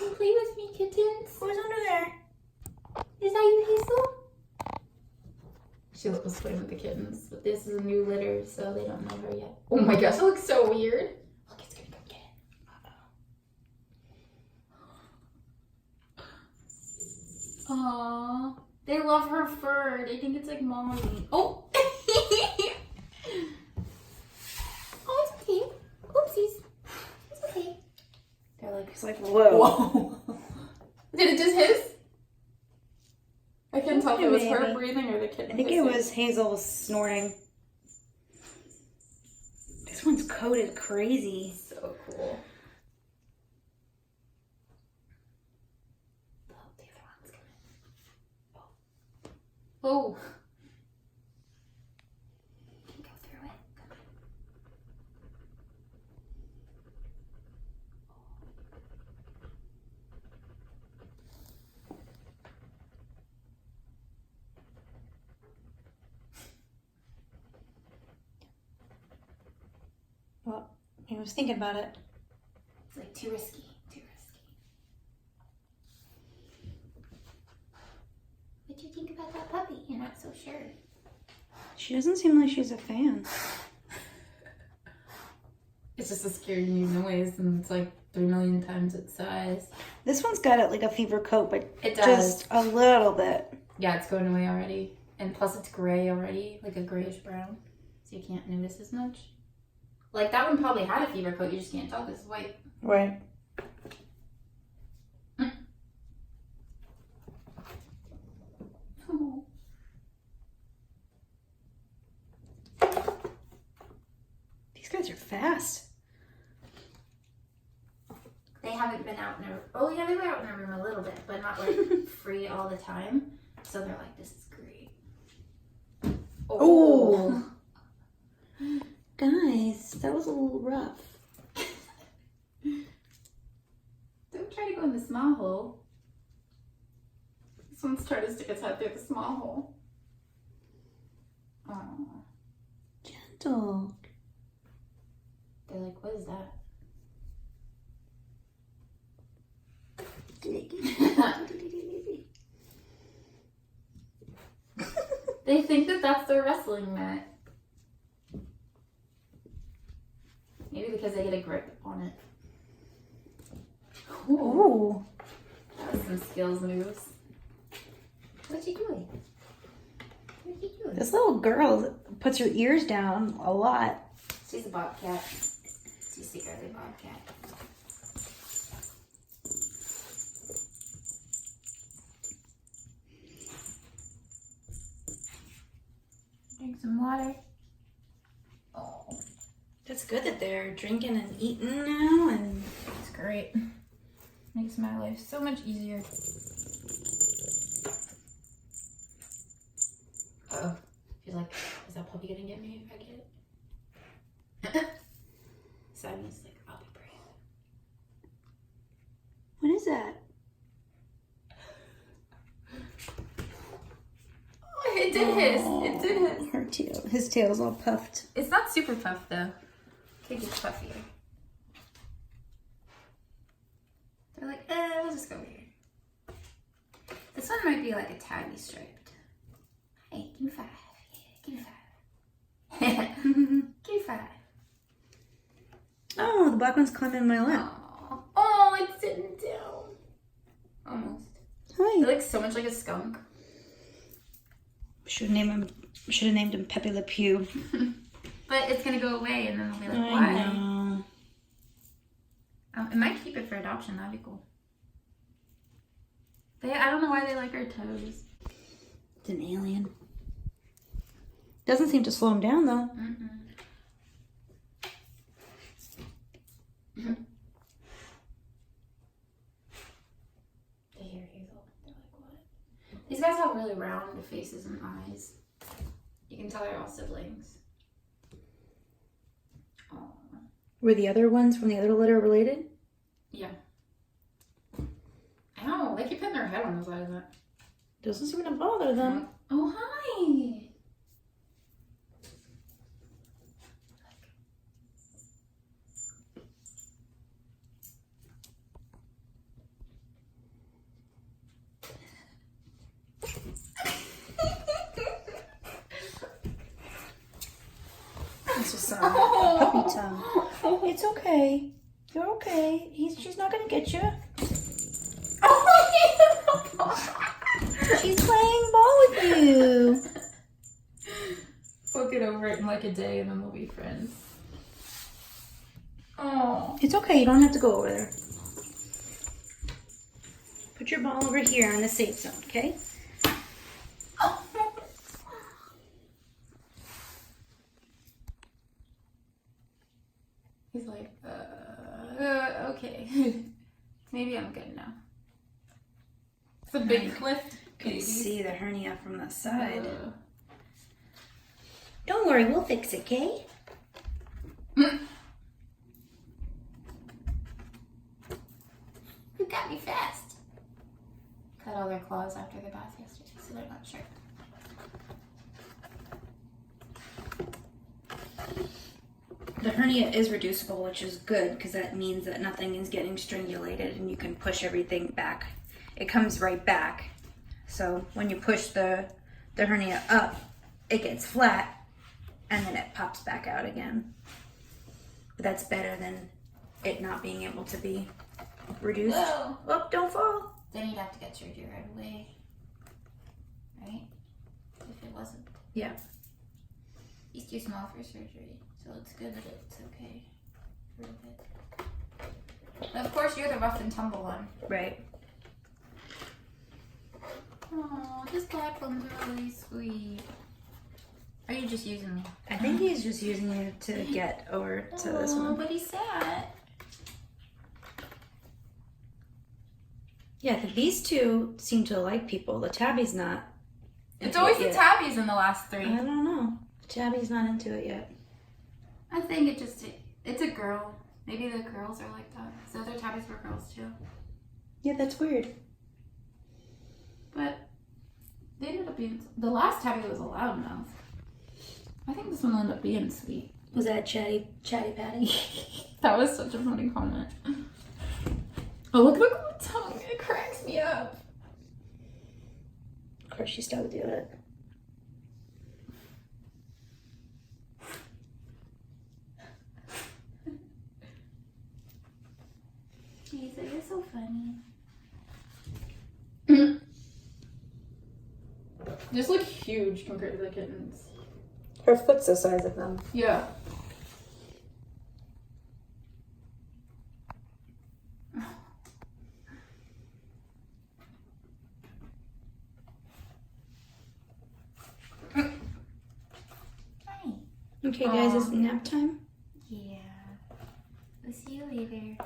come play with me, Kittens? Who's under there? Is that you, Hazel? She was playing with the kittens, but this is a new litter, so they don't know her yet. Oh my gosh, it looks so weird. Look, it's gonna come get it. Aww. They love her fur. They think it's like mommy. Oh! Oh, it's okay. Oopsies. It's okay. They're like, It's like, whoa. Did it just hiss? I couldn't tell if it was her Maybe. breathing or the kitten. I think it was Hazel snorting. This one's coated crazy. So cool. Oh, the other one's coming. Oh. Go through it. Come on. Well, he was thinking about it. It's like too risky. Too risky. What do you think about that puppy? You're not so sure. She doesn't seem like she's a fan. It's just a scary new noise, and it's like 3 million times its size. This one's got it like a fever coat, but It does. just a little bit. Yeah, it's going away already. And plus it's gray already, like a grayish brown. So you can't notice as much. Like that one probably had a fever coat, you just can't tell because it's white. Right. Oh. These guys are fast. They haven't been out in a... Oh yeah, they were out in their room a little bit, but not like free all the time. So they're like, this is great. Oh. Guys, that was a little rough. Don't try to go in the small hole. This one's trying to stick its head through the small hole. Oh. Gentle. They're like, what is that? They think that that's their wrestling mat. Maybe because they get a grip on it. Ooh. That was some skills moves. What's he doing? What's he doing? This little girl puts her ears down a lot. She's a bobcat. She's secretly a bobcat. Drink some water. Oh, That's good that they're drinking and eating now, and that's great. Makes my life so much easier. Uh-oh. She's like, is that puppy gonna get me if I get it? Simon's like, I'll be brave. what is that? Oh, it did hiss. It did hiss. Her tail. His tail's all puffed. It's not super puffed though. Could get puffier. They're like, we'll just go here. This one might be like a tabby striped. Hey, give me 5. Yeah, give me 5. Give me 5. Oh, the black one's climbing my lap. Aww. Oh, it's sitting down. Almost. Hi. It looks so much like a skunk. Should have named him Pepe Le Pew. But it's gonna go away and then they'll be like, I why? know. It might keep it for adoption. That'd be cool. I don't know why they like our toes. It's an alien. Doesn't seem to slow him down though. They hear Hazel. They're like, what? These guys have really round faces and eyes. You can tell they're all siblings. Aww. Were the other ones from the other litter related? Yeah. I know. They keep putting their head on the side of that. Doesn't seem to bother them. Oh, hi. Puppy tongue. It's okay. You're okay. She's not gonna get you. She's playing ball with you. We'll get over it in like a day and then we'll be friends. Oh. It's okay. You don't have to go over there. Put your ball over here in the safe zone, okay? He's like, okay. Maybe I'm good now. It's a big lift. You can see the hernia from the side. Uh, Don't worry, we'll fix it, okay? You got me fast. Cut all their claws after the bath yesterday, so they're not sharp. The hernia is reducible, which is good because that means that nothing is getting strangulated and you can push everything back. It comes right back. So when you push the hernia up, it gets flat and then it pops back out again. But that's better than it not being able to be reduced. Whoa. Oh, don't fall. Then you'd have to get surgery right away. Right? If it wasn't. Yeah. He's too small for surgery, so it's good that it's okay for a bit. Of course, you're the rough and tumble one. Right. Oh, this black one's really sweet. Are you just using me? I think he's just using you to get over to this one. But he's sad. Yeah, these two seem to like people. The tabby's not. It's into always it the yet. tabbies in the last three. I don't know. Tabby's not into it yet. I think it's a girl. Maybe the girls are like that. So other tabbies were girls too. Yeah, that's weird. But they ended up being, the last tabby was a loudmouth. I think this one ended up being sweet. Was that Chatty Patty? That was such a funny comment. Oh, look at the tongue. It cracks me up. Of course, she still would do it. Jeez, you're so funny. Just look huge compared to the kittens. Her foot's the size of them. Yeah. Okay, guys, it's nap time. Yeah. We'll see you later.